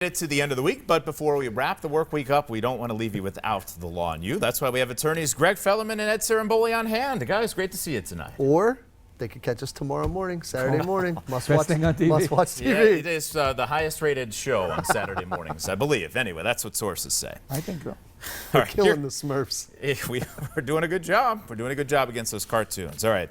It to the end of the week, but before we wrap the work week up, we don't want to leave you without the law on you. That's why we have attorneys Greg Fellerman and Ed Saramboli on hand. Guys, great to see you tonight. Or they could catch us tomorrow morning, Saturday morning. Must watch TV. Must watch TV. Yeah, it is the highest rated show on Saturday mornings, I believe. Anyway, that's what sources say. I think so. We're killing the Smurfs. We're doing a good job. We're doing a good job against those cartoons. All right.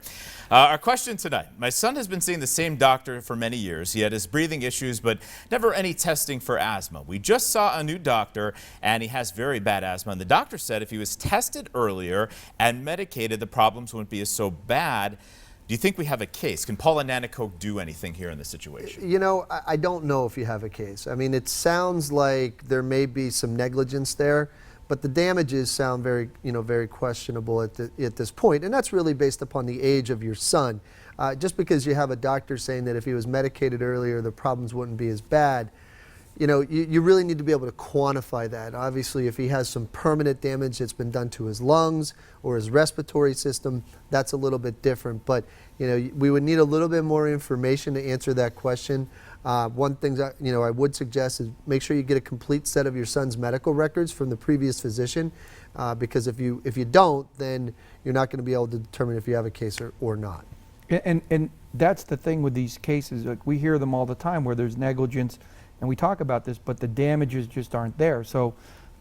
Our question tonight. My son has been seeing the same doctor for many years. He had his breathing issues, but never any testing for asthma. We just saw a new doctor, and he has very bad asthma. And the doctor said if he was tested earlier and medicated, the problems wouldn't be as so bad. Do you think we have a case? Can Paula Nanacoke do anything here in this situation? You know, I don't know if you have a case. I mean, it sounds like there may be some negligence there, but the damages sound very, very questionable at this point, and that's really based upon the age of your son. Just because you have a doctor saying that if he was medicated earlier, the problems wouldn't be as bad, you really need to be able to quantify that. Obviously, if he has some permanent damage that's been done to his lungs or his respiratory system, that's a little bit different. But we would need a little bit more information to answer that question. One thing that I would suggest is make sure you get a complete set of your son's medical records from the previous physician, because if you don't, then you're not going to be able to determine if you have a case or not. And that's the thing with these cases. Like, we hear them all the time where there's negligence, and we talk about this, but the damages just aren't there. So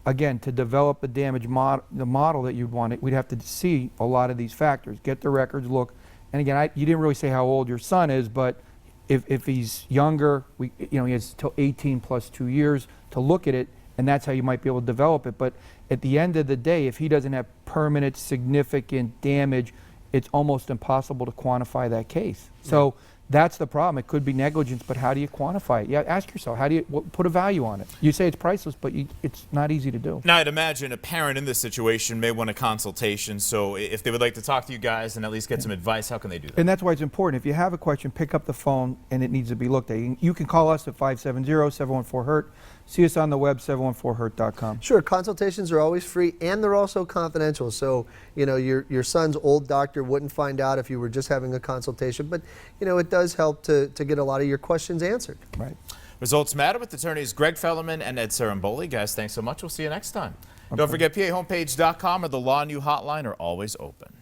again, to develop the damage the model that you'd want, we'd have to see a lot of these factors, get the records, look. And again, you didn't really say how old your son is, but if he's younger, he has till 18 plus 2 years to look at it, and that's how you might be able to develop it. But at the end of the day, if he doesn't have permanent, significant damage, it's almost impossible to quantify that case. So that's the problem. It could be negligence, but how do you quantify it? Yeah, ask yourself, how do you put a value on it? You say it's priceless, but it's not easy to do. Now, I'd imagine a parent in this situation may want a consultation, so if they would like to talk to you guys and at least get some advice, how can they do that? And that's why it's important. If you have a question, pick up the phone, and it needs to be looked at. You can call us at 570-714-HURT. See us on the web, 714hurt.com. Sure, consultations are always free, and they're also confidential. So, your son's old doctor wouldn't find out if you were just having a consultation, but, it does help to get a lot of your questions answered. Right. Results matter with attorneys Greg Fellerman and Ed Saramboli. Guys, thanks so much. We'll see you next time. Don't forget, PAHomepage.com or the Law New Hotline are always open.